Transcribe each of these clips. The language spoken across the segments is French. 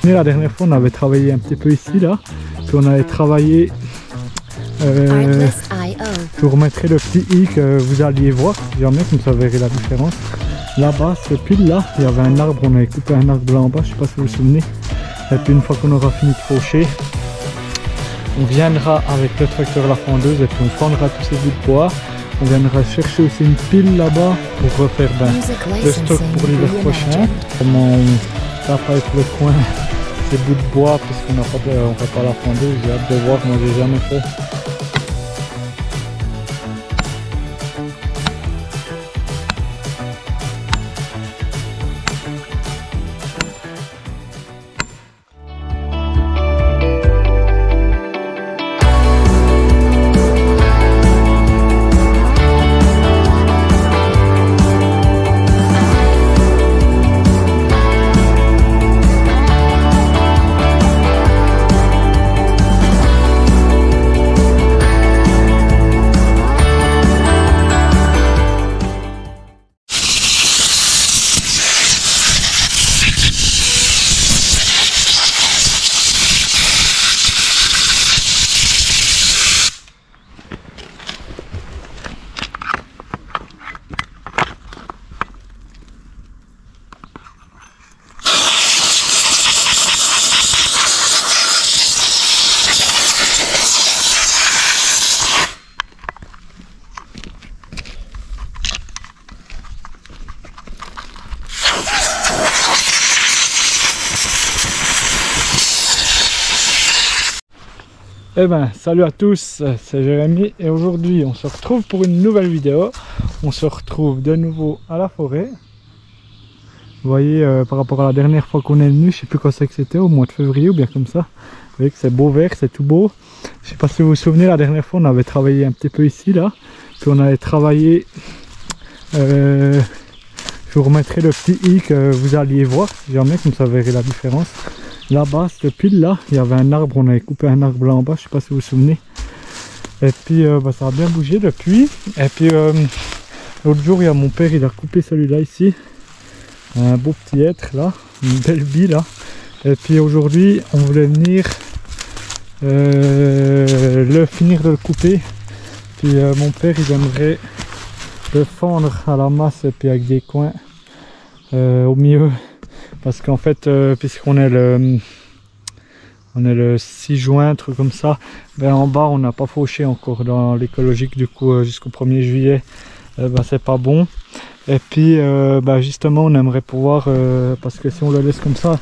La dernière fois on avait travaillé un petit peu ici là, puis on avait travaillé je vous remettrai le petit i que vous alliez voir, si jamais comme ça vous verrez la différence. Là-bas, ce pile là, il y avait un arbre, on avait coupé un arbre là en bas, je sais pas si vous vous souvenez. Et puis une fois qu'on aura fini de faucher, on viendra avec le tracteur la fendeuse et puis on fendra tous ces bouts de bois. On viendra chercher aussi une pile là-bas pour refaire le stock pour l'hiver prochain. Comment on tape avec le coin ces bouts de bois puisqu'on n'a pas on fait pas la fendeuse, j'ai hâte de voir, moi j'ai jamais fait. Eh ben, salut à tous, c'est Jérémy et aujourd'hui on se retrouve pour une nouvelle vidéo. On se retrouve de nouveau à la forêt. Vous voyez, par rapport à la dernière fois qu'on est venu, je sais plus quand c'est que c'était, au mois de février ou bien comme ça. Vous voyez que c'est beau vert, c'est tout beau. Je sais pas si vous vous souvenez, la dernière fois on avait travaillé un petit peu ici là. Puis on avait travaillé, je vous remettrai le petit i que vous alliez voir, si jamais, comme ça vous verrez la différence. Là-bas, ce pile là, il y avait un arbre, on avait coupé un arbre là en bas, je sais pas si vous vous souvenez. Et puis ça a bien bougé depuis. Et puis l'autre jour, il y a mon père, il a coupé celui-là ici. Un beau petit être là, une belle bille là. Et puis aujourd'hui, on voulait venir finir de le couper. Puis mon père, il aimerait le fendre à la masse et puis avec des coins au milieu. Parce qu'en fait, puisqu'on est le 6 juin, un truc comme ça, ben en bas on n'a pas fauché encore dans l'écologique, du coup jusqu'au 1er juillet, ben c'est pas bon. Et puis ben justement on aimerait pouvoir, parce que si on le laisse comme ça, vous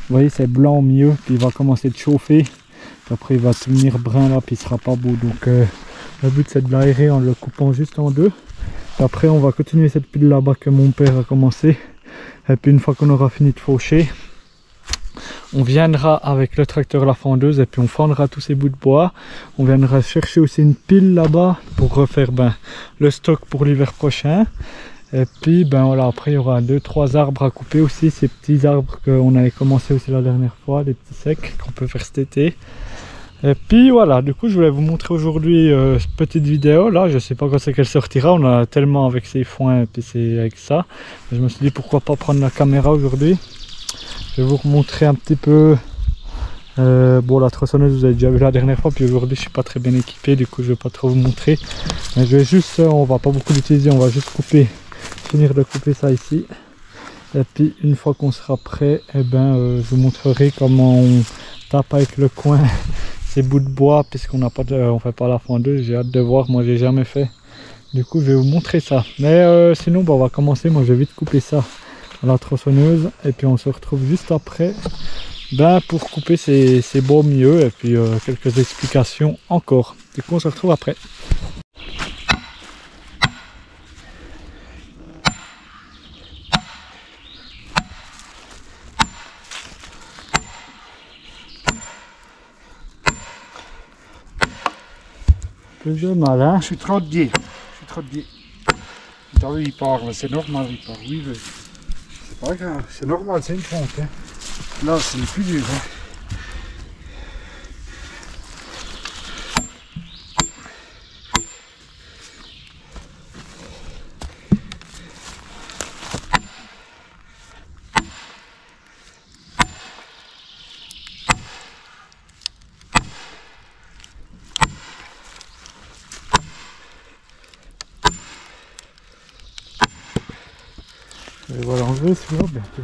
voyez c'est blanc au milieu, puis il va commencer de chauffer, puis après il va devenir brun là, puis il sera pas beau. Donc le but c'est de l'aérer en le coupant juste en deux. Puis après on va continuer cette pile là-bas que mon père a commencé. Et puis une fois qu'on aura fini de faucher, on viendra avec le tracteur la fendeuse et puis on fendra tous ces bouts de bois. On viendra chercher aussi une pile là-bas pour refaire le stock pour l'hiver prochain. Et puis voilà, après il y aura 2-3 arbres à couper aussi, ces petits arbres qu'on avait commencé aussi la dernière fois, les petits secs qu'on peut faire cet été. Et puis voilà, du coup je voulais vous montrer aujourd'hui cette petite vidéo là, je sais pas quand c'est qu'elle sortira, on a tellement avec ces foins et puis c'est avec ça. Je me suis dit pourquoi pas prendre la caméra aujourd'hui. Je vais vous remontrer un petit peu, bon la tronçonneuse vous avez déjà vu la dernière fois, puis aujourd'hui je suis pas très bien équipé, du coup je vais pas trop vous montrer. Mais je vais juste, on va pas beaucoup l'utiliser, on va juste finir de couper ça ici. Et puis une fois qu'on sera prêt, je vous montrerai comment on tape avec le coin ces bouts de bois, puisqu'on n'a pas on fait pas la fendeuse. J'ai hâte de voir, moi j'ai jamais fait, du coup je vais vous montrer ça. Mais sinon on va commencer, moi je vais vite couper ça à la tronçonneuse et puis on se retrouve juste après pour couper ces bois au milieu et puis quelques explications encore. Du coup on se retrouve après. Plus de mal, hein? Je suis trop de biais. T'as vu, il part, c'est normal, il part. Oui, c'est pas grave, c'est normal, c'est une pente. Hein. Là, c'est le plus dur. Hein. Et voilà, enlever celui-là bientôt.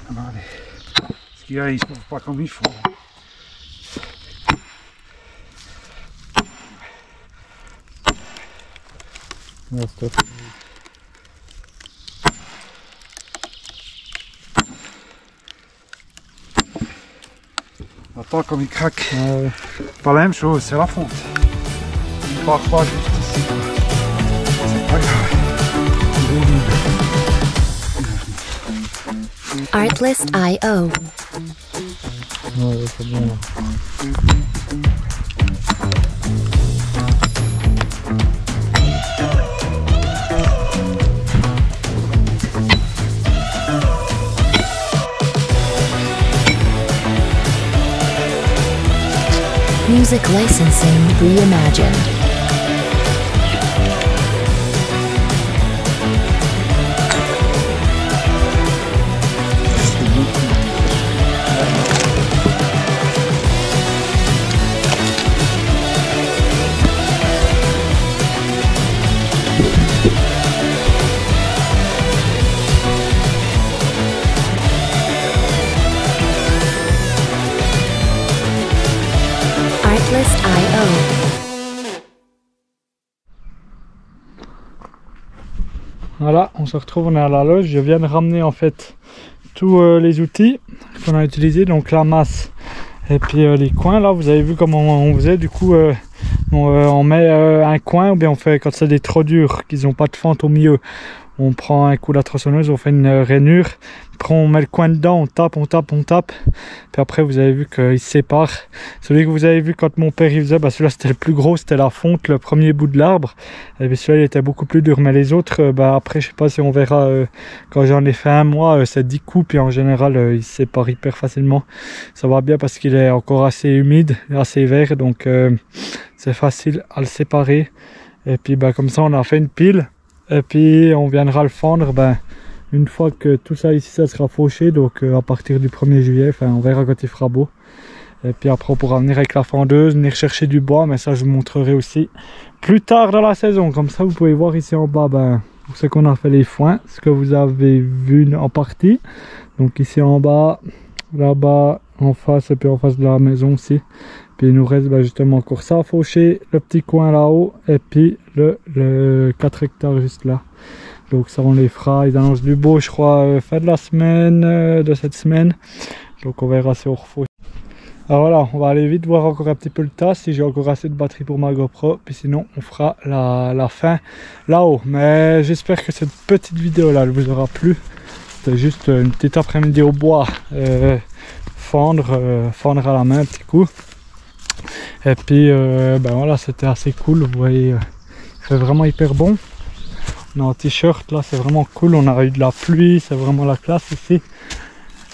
Allez. Parce qu'il ne s'ouvre pas comme il faut. Ouais, stop. Attends comme il craque. Ah, ouais. Pas la même chose, c'est la fonte. Il part pas juste ici. C'est pas grave. Artlist.io. Ouais, c'est bien là. Music licensing reimagined. Artlist.io. Voilà, on se retrouve, on est à la loge. Je viens de ramener en fait tous les outils qu'on a utilisés, donc la masse et puis les coins. Là, vous avez vu comment on faisait. Du coup, on met un coin, ou bien on fait quand c'est des trop durs, qu'ils n'ont pas de fente au milieu. On prend un coup de la tronçonneuse, on fait une rainure, après on met le coin dedans, on tape, puis après vous avez vu qu'il se sépare. Celui que vous avez vu quand mon père il faisait, bah celui-là c'était le plus gros, c'était la fonte, le premier bout de l'arbre, et puis celui-là il était beaucoup plus dur, mais les autres, bah après je sais pas si on verra, quand j'en ai fait un moi, c'est 10 coups, puis en général il se sépare hyper facilement. Ça va bien parce qu'il est encore assez humide, assez vert, donc c'est facile à le séparer, et puis bah comme ça on a fait une pile. Et puis on viendra le fendre une fois que tout ça ici ça sera fauché, donc à partir du 1er juillet, enfin on verra quand il fera beau. Et puis après on pourra venir avec la fendeuse, venir chercher du bois, mais ça je vous montrerai aussi plus tard dans la saison. Comme ça vous pouvez voir ici en bas pour ce qu'on a fait les foins, ce que vous avez vu en partie. Donc ici en bas, là-bas, en face et puis en face de la maison aussi. Puis il nous reste justement encore ça à faucher, le petit coin là-haut et puis le 4 hectares juste là. Donc ça on les fera, ils annoncent du beau je crois fin de la semaine, de cette semaine. Donc on verra si on refauche. Alors voilà, on va aller vite voir encore un petit peu le tas, si j'ai encore assez de batterie pour ma GoPro. Puis sinon on fera la fin là-haut. Mais j'espère que cette petite vidéo là elle vous aura plu. C'était juste une petite après-midi au bois, fendre à la main un petit coup. Et puis voilà, c'était assez cool, vous voyez, il fait vraiment hyper bon. On est en t-shirt là, c'est vraiment cool, on a eu de la pluie, c'est vraiment la classe ici.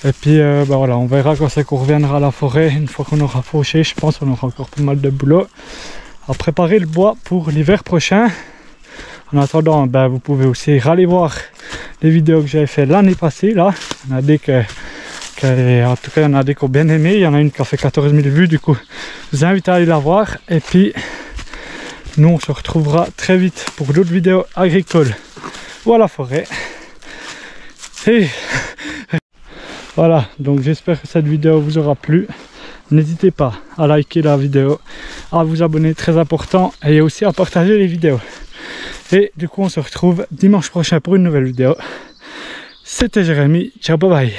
Et puis voilà, on verra quand c'est qu'on reviendra à la forêt, une fois qu'on aura fauché, je pense qu'on aura encore pas mal de boulot à préparer le bois pour l'hiver prochain. En attendant, vous pouvez aussi aller voir les vidéos que j'avais fait l'année passée là. On a dit en tout cas il y en a des qui ont bien aimé, il y en a une qui a fait 14 000 vues, du coup je vous invite à aller la voir. Et puis nous on se retrouvera très vite pour d'autres vidéos agricoles ou à la forêt. Et voilà, donc j'espère que cette vidéo vous aura plu. N'hésitez pas à liker la vidéo, à vous abonner, très important, et aussi à partager les vidéos. Et du coup on se retrouve dimanche prochain pour une nouvelle vidéo. C'était Jérémy, ciao, bye bye.